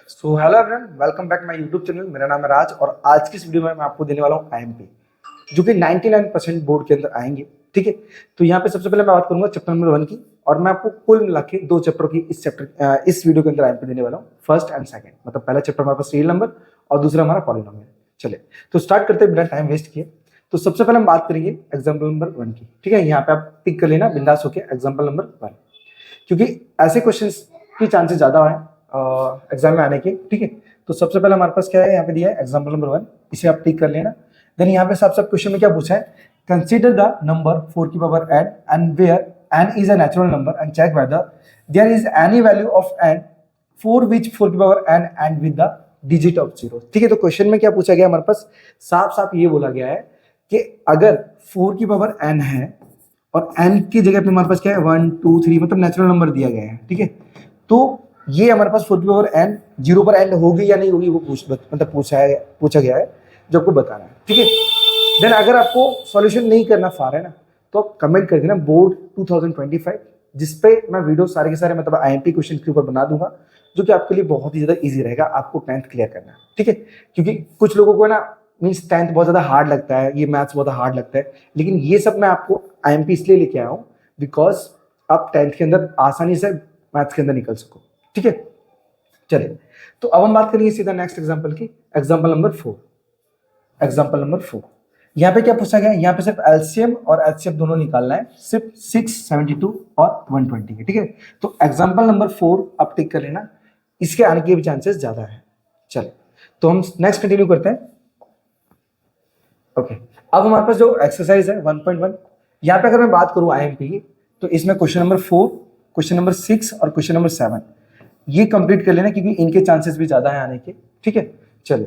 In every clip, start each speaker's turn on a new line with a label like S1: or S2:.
S1: So hello everyone, welcome back my YouTube channel. मेरा नाम है राज और आज की इस वीडियो में मैं आपको देने वाला हूँ आईएमपी, जो कि 99% बोर्ड के अंदर आएंगे। ठीक है, तो यहाँ पे सबसे पहले मैं बात करूंगा चैप्टर नंबर 1 की, और मैं आपको कुल मिला के दो चैप्टर की इस वीडियो के अंदर आईएमपी देने वाला हूँ, फर्स्ट एंड सेकंड। मतलब पहला चैप्टर हमारे पास रियल नंबर और दूसरा हमारा पॉलिनोमियल। चले तो स्टार्ट करते हैं बिना टाइम वेस्ट किए। तो सबसे पहले हम बात करेंगे एग्जाम्पल नंबर 1 की। ठीक है, यहाँ पे आप टिक कर लेना बिंदास होके एग्जाम्पल नंबर 1, क्योंकि ऐसे क्वेश्चन की चांसेस ज्यादा है एग्जाम में आने के। ठीक है, तो सबसे पहले हमारे पास क्या है, यहाँ पे दिया है एग्जाम्पल नंबर 1, इसे आप टिक कर लेना। देन यहाँ पे साफ साफ क्वेश्चन में क्या पूछा है, कंसीडर द नंबर 4 की power n and where n is a natural number and check whether there is any value of n for which 4 की power n and with the digit of 0। ठीक है, तो question में क्या पूछा गया, हमारे पास साफ साफ ये बोला गया है कि अगर 4 की पावर n है और n की जगह पे हमारे पास क्या है 1 2 3, मतलब नेचुरल नंबर दिया गया है। ठीक है, तो ये हमारे पास 4 की पावर n 0 पर एंड होगी या नहीं होगी, वो पूछा गया है, जो आपको बताना है। ठीक है, देन अगर आपको सॉल्यूशन नहीं करना फार है ना, तो आप कमेंट कर देना बोर्ड 2025, जिसपे मैं वीडियो सारे के सारे मतलब आईएमपी क्वेश्चन के ऊपर बना दूंगा, जो कि आपके लिए बहुत ही ज्यादा इजी रहेगा आपको 10th क्लियर करना। ठीक है, क्योंकि कुछ लोगों को ना मीन्स 10th बहुत ज्यादा हार्ड लगता है, ये मैथ्स बहुत हार्ड लगता है, लेकिन ये सब मैं आपको आईएमपी इसलिए लेके आया हूँ बिकॉज आप 10th के अंदर आसानी से मैथ्स के अंदर निकल सको। ठीक है, चलिए तो अब हम बात करेंगे सीधा नेक्स्ट एग्जांपल की, एग्जांपल नंबर 4। एग्जांपल नंबर 4, यहाँ पे क्या पूछा गया है, यहाँ पे सिर्फ एलसीएम और एचसीएफ दोनों निकालना है, सिर्फ 672 और 120 के। ठीक है, तो एग्जांपल नंबर 4 आप टिक कर लेना, इसके आने के भी चांसेस ज्यादा है। चलिए तो हम नेक्स्ट कंटिन्यू करते हैं। ओके, अब हमारे पास जो एक्सरसाइज है 1.1, यहाँ पे अगर मैं बात करूं आईएमपी की, तो इसमें क्वेश्चन नंबर 4, क्वेश्चन नंबर 6 और क्वेश्चन नंबर 7 ये कंप्लीट कर लेना, क्योंकि इनके चांसेस भी ज्यादा है आने के। ठीक है, चलिए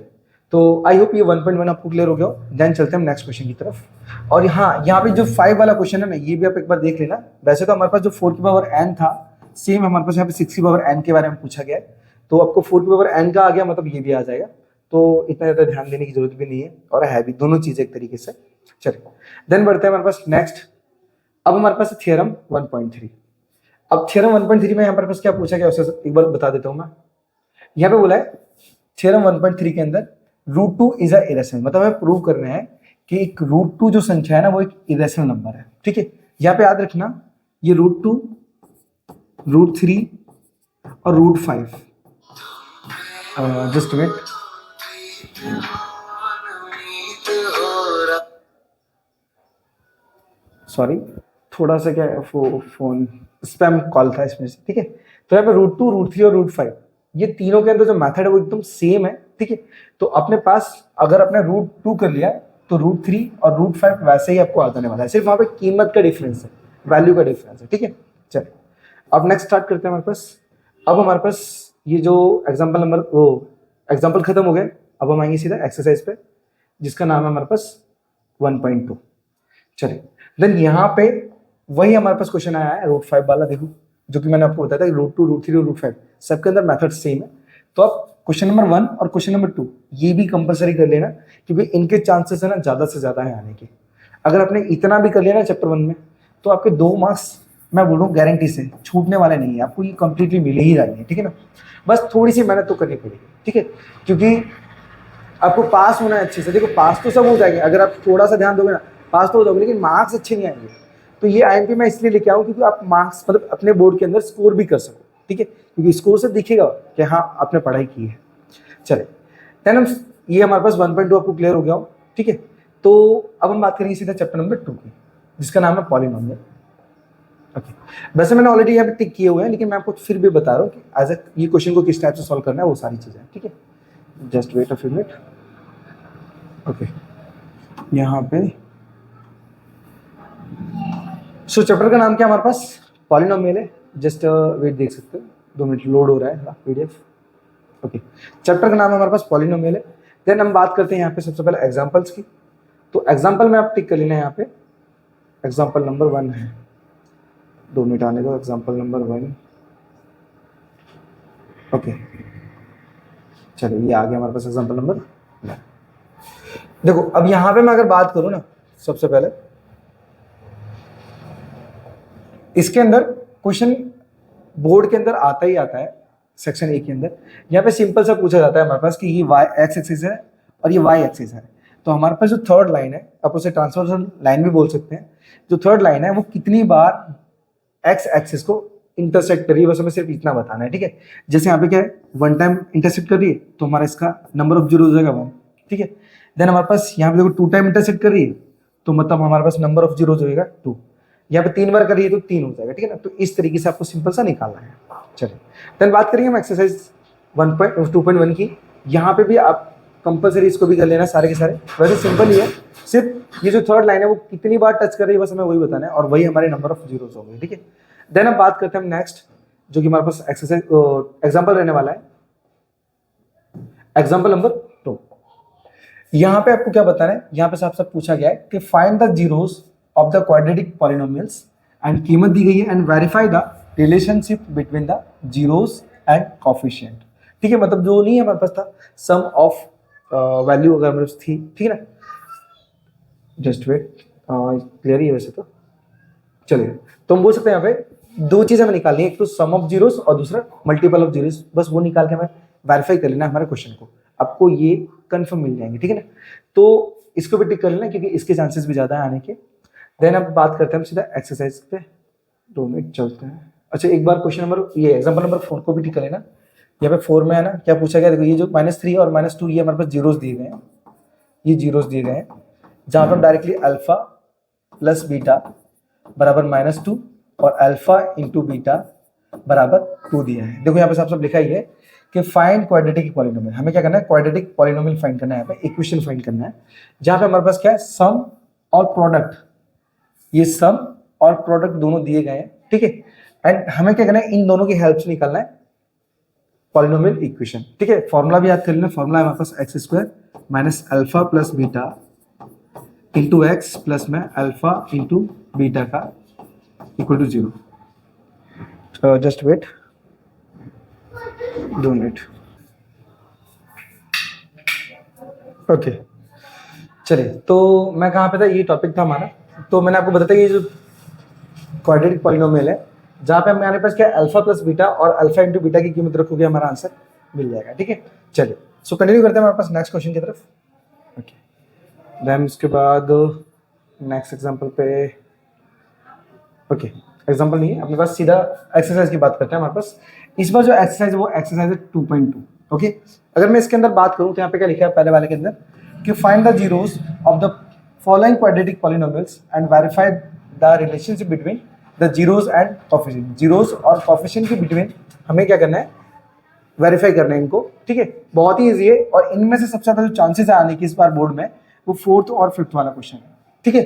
S1: तो आई होप ये 1.1 आपको क्लियर हो गया हो। देन चलते हैं हम नेक्स्ट क्वेश्चन की तरफ। और हाँ, यहाँ पे जो 5 वाला क्वेश्चन है ना, ये भी आप एक बार देख लेना। वैसे तो हमारे पास जो 4 की पावर n था, सेम हमारे पास यहाँ पे 6 की पावर n के बारे में पूछा गया है, तो आपको 4 की पावर n का आ गया, मतलब ये भी आ जाएगा, तो इतना ज्यादा ध्यान देने की जरूरत भी नहीं है, और है भी दोनों चीजें एक तरीके से। चलिए देन बढ़ते हैं हमारे पास नेक्स्ट। अब हमारे पास थ्योरम 1.3। अब थ्योरम 1.3 में यहाँ पर पास क्या पूछा गया उसे एक बार बता देता हूँ मैं। यहाँ पे बोला है थ्योरम 1.3 के अंदर √2 इज अ इरेशनल, मतलब हमें प्रूव करना है कि एक √2 जो संख्या है ना, वो एक इरेशनल नंबर है। ठीक है, यहाँ पे याद रखना ये √2, √3 और √5, जस्ट वेट, सॉरी थोड़ा सा क्या है, फोन स्पैम कॉल था इसमें से। ठीक है, तो यहाँ पे √2, √3 और √5 ये तीनों के अंदर जो मेथड है वो एकदम सेम है। ठीक है, तो अपने पास अगर आपने √2 कर लिया तो √3 और √5 वैसे ही आपको आ जाने वाला है, सिर्फ वहां पे कीमत का डिफरेंस है, वैल्यू का डिफरेंस है। ठीक है, चलिए अब नेक्स्ट स्टार्ट करते हैं हमारे पास। अब हमारे पास ये जो एग्जाम्पल नंबर वो एग्जाम्पल खत्म हो गए, अब हम आएंगे सीधा एक्सरसाइज पे, जिसका नाम है हमारे पास 1.2। चलिए देन यहाँ पे वही हमारे पास क्वेश्चन आया है √5 वाला, देखो जो कि मैंने आपको बताया था √2, √3 और √5 सबके अंदर मेथड सेम है। तो आप क्वेश्चन नंबर 1 और क्वेश्चन नंबर 2 ये भी कंपलसरी कर लेना, क्योंकि इनके चांसेस है ना ज्यादा से ज्यादा है आने के। अगर आपने इतना भी कर लिया ना चैप्टर 1 में, तो आपके 2 मार्क्स मैं बोलूँ गारंटी से छूटने वाले नहीं है, आपको ये कंप्लीटली मिले ही जाएंगे। ठीक है ना, बस थोड़ी सी मेहनत तो करनी पड़ेगी। ठीक है, क्योंकि आपको पास होना है अच्छे से। देखो पास तो सब हो जाएंगे, अगर आप थोड़ा सा ध्यान दोगे ना पास तो हो जाओगे, लेकिन मार्क्स अच्छे नहीं आएंगे। तो ये आईएमपी मैं इसलिए लेके आऊँ क्योंकि आप मार्क्स मतलब अपने बोर्ड के अंदर स्कोर भी कर सको। ठीक है, क्योंकि स्कोर से दिखेगा कि हाँ आपने पढ़ाई की है। चले देन हम ये हमारे पास 1.2 आपको क्लियर हो गया हो। ठीक है, तो अब हम बात करेंगे सीधा चैप्टर नंबर 2 की, जिसका नाम है पॉलिनोमियल। ओके, वैसे मैंने ऑलरेडी यहाँ पे टिक किए हुए हैं, लेकिन मैं आपको फिर भी बता रहा हूँ कि एज ये क्वेश्चन को किस टाइप से सॉल्व करना है, वो सारी चीजें। ठीक है, just wait a few minute. Okay, यहाँ पे सो चैप्टर का नाम क्या हमारे पास पॉलिनोमियल है, जस्ट वेट देख सकते हो 2 मिनट लोड हो रहा है पीडीएफ। ओके, चैप्टर का नाम हमारे पास पॉलिनोमियल है। देन हम बात करते हैं यहाँ पे सबसे पहले एग्जांपल्स की। तो एग्जांपल में आप टिक कर लेना है, यहाँ पे एग्जांपल नंबर 1 है, 2 मिनट आने दो, एग्जांपल नंबर 1। ओके चलो ये आ गया हमारे पास एग्जांपल नंबर 1। देखो अब यहाँ पे मैं अगर बात करूँ ना, सबसे पहले इसके अंदर क्वेश्चन बोर्ड के अंदर आता ही आता है सेक्शन ए के अंदर। यहाँ पे सिंपल सा पूछा जाता है हमारे पास कि ये वाई एक्स एक्सिस है और ये वाई एक्सिस है। तो हमारे पास जो थर्ड लाइन है, आप उसे ट्रांसवर्सल लाइन भी बोल सकते हैं, जो थर्ड लाइन है वो कितनी बार एक्स एक्सिस को इंटरसेक्ट कर रही है, बस हमें सिर्फ इतना बताना है, ठीक है। जैसे यहाँ पे क्या है, वन टाइम इंटरसेक्ट कर रही है तो हमारा इसका नंबर ऑफ जीरो हो जाएगा 1, ठीक है। देन हमारे पास यहाँ पे देखो 2 टाइम इंटरसेक्ट कर रही है तो मतलब हमारे पास नंबर ऑफ जीरो हो जाएगा 2। यहाँ पे 3 बार कर रही है तो 3 हो जाएगा, ठीक है ना। तो इस तरीके से आपको सिंपल सा निकालना है। चलिए देन बात करेंगे हम एक्सरसाइज 2.1 की। यहाँ पे भी आप कंपलसरी इसको भी कर लेना सारे के सारे, वैसे सिंपल ही है, सिर्फ ये जो थर्ड लाइन है वो कितनी बार टच कर रही है बस हमें वही बताना है, और वही हमारे नंबर ऑफ जीरोस हो गए, ठीक है। देन अब बात करते हैं हम नेक्स्ट, जो कि हमारे पास एक्सरसाइज एग्जाम्पल रहने वाला है, एग्जाम्पल नंबर 2। यहाँ पे आपको क्या बताना है, यहाँ पे आपसे पूछा गया है कि find the zeros of the quadratic polynomials and कीमत दी गई है and verify the relationship between the zeros and coefficient, ठीक है। मतलब जो नहीं है हमारे पास था सम ऑफ वैल्यू अगर हमारे पास थी, ठीक है ना। जस्ट वेट, क्लियर ही है वैसे तो। चलिए तो हम बोल सकते हैं यहाँ पे 2 चीजें हमें निकालनी है, एक तो सम ऑफ जीरोस और दूसरा मल्टीपल ऑफ जीरोस। बस वो निकाल के हमें वेरीफाई कर लेना है हमारे क्वेश्चन को, आपको ये कंफर्म मिल जाएंगे, ठीक है ना। तो इसको भी टिक कर लेना क्योंकि इसके चांसेस भी ज्यादा है आने के। देन अब बात करते हैं हम सीधा एक्सरसाइज पे, 2 मिनट चलते हैं। अच्छा एक बार क्वेश्चन नंबर ये एग्जाम्पल नंबर 4 को भी टिक कर लेना। यहाँ पे 4 में है ना, क्या पूछा गया, देखो ये जो -3 और -2 ये हमारे पास जीरोस दिए गए हैं, ये जीरोस दिए गए हैं, जहां पर डायरेक्टली अल्फा प्लस बीटा बराबर -2 और अल्फा इंटू बीटा बराबर 2 दिया है। देखो यहाँ पे सब लिखा ही है कि फाइंड क्वाड्रेटिक पॉलिनोमियल। हमें क्या करना है, क्वाड्रेटिक पॉलिनोमियल फाइंड करना है, यहाँ पे इक्वेशन फाइंड करना है, जहां पे हमारे पास क्या है सम और प्रोडक्ट, ये सम और प्रोडक्ट दोनों दिए गए हैं, ठीक है। एंड हमें क्या करना है, इन दोनों की हेल्प से निकालना है पॉलिनोमियल इक्वेशन, ठीक है। फॉर्मूला भी याद कर लेना, फॉर्मूला है हमारे पास x² minus alpha plus beta into x plus में अल्फा इंटू बीटा का equal to 0। Just wait 2 minute. Okay चलिए, तो मैं कहाँ पे था, ये टॉपिक था हमारा। तो मैंने आपको बताया ये जो क्वाड्रेटिक पॉलिनोमियल है, जहाँ पे हमारे पास क्या अल्फा प्लस बीटा और अल्फा इंटू बीटा की कीमत रखोगे हमारा आंसर मिल जाएगा, ठीक है। चलिए सो कंटिन्यू करते हैं हमारे पास नेक्स्ट क्वेश्चन की तरफ। ओके देन उसके बाद नेक्स्ट एग्जांपल पे, ओके एग्जांपल नहीं है अपने पास, सीधा एक्सरसाइज की बात करते हैं हमारे पास। इस बार जो एक्सरसाइज है वो एक्सरसाइज है 2.2। ओके अगर मैं इसके अंदर बात करूँ तो यहाँ पे क्या लिखा है पहले वाले के अंदर कि find the zeros of the following quadratic polynomials and verify the relationship between the zeros and coefficient. Zeros और कोफिशिएंट के बिटवीन हमें क्या करना है, वेरीफाई करना है इनको, ठीक है। बहुत ही ईजी है और इनमें से सबसे ज्यादा जो चांसेस है आने की इस बार बोर्ड में वो 4th और 5th वाला क्वेश्चन है, ठीक है।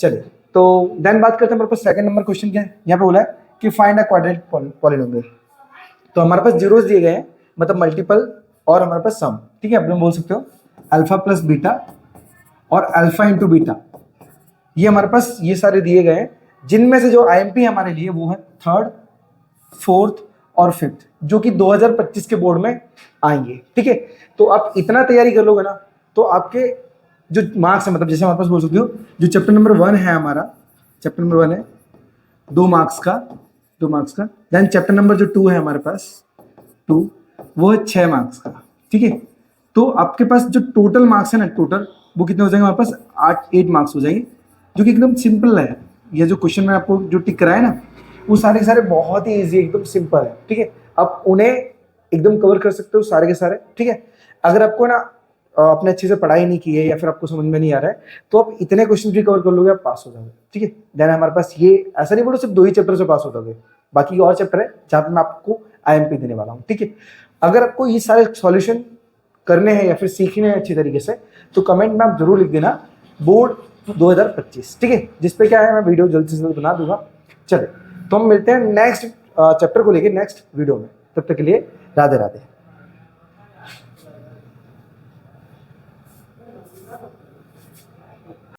S1: चलिए तो देन बात करते हैं हमारे पास सेकंड नंबर क्वेश्चन क्या है। यहाँ पे बोला है कि फाइंड अ क्वाड्रेटिक पॉलिनोमियल। तो हमारे पास जीरोस दिए गए हैं, मतलब मल्टीपल और हमारे पास सम, ठीक है। आप बोल सकते हो अल्फा प्लस बीटा और अल्फा इंटू बीटा, ये हमारे पास ये सारे दिए गए हैं, जिनमें से जो आईएमपी हमारे लिए वो है 3rd, 4th और 5th, जो कि 2025 के बोर्ड में आएंगे, ठीक है। तो आप इतना तैयारी कर लोगे ना तो आपके जो मार्क्स है, मतलब जैसे हमारे पास बोल सकते हो जो चैप्टर नंबर 1 है हमारा, चैप्टर नंबर 1 है 2 मार्क्स का, देन चैप्टर नंबर जो 2 है हमारे पास 2 वो है 6 मार्क्स का, ठीक है। तो आपके पास जो टोटल मार्क्स है ना, टोटल वो कितने हो जाएंगे हमारे पास 8 मार्क्स हो जाएंगे, जो कि एकदम सिंपल है। ये जो क्वेश्चन में आपको जो टिक कराया ना वो सारे के सारे बहुत ही इजी, एकदम सिंपल है, ठीक है। आप उन्हें एकदम कवर कर सकते हो सारे के सारे, ठीक है। अगर आपको ना आपने अच्छे से पढ़ाई नहीं की है या फिर आपको समझ में नहीं आ रहा है तो आप इतने क्वेश्चन भी कवर कर लोगे, आप पास हो जाओगे, ठीक है। देन हमारे पास ये ऐसा नहीं बोलो सिर्फ 2 ही चैप्टर से पास हो जाओगे, बाकी और चैप्टर है जहाँ पे मैं आपको आईएमपी देने वाला हूँ, ठीक है। अगर आपको ये सारे सॉल्यूशन करने हैं या फिर सीखने हैं अच्छी तरीके से तो कमेंट में आप जरूर लिख देना बोर्ड 2025, ठीक है, जिसपे क्या है मैं वीडियो जल्द से जल्द बना दूंगा। चलिए तो हम मिलते हैं नेक्स्ट चैप्टर को लेकर नेक्स्ट वीडियो में, तब तक के लिए राधे राधे।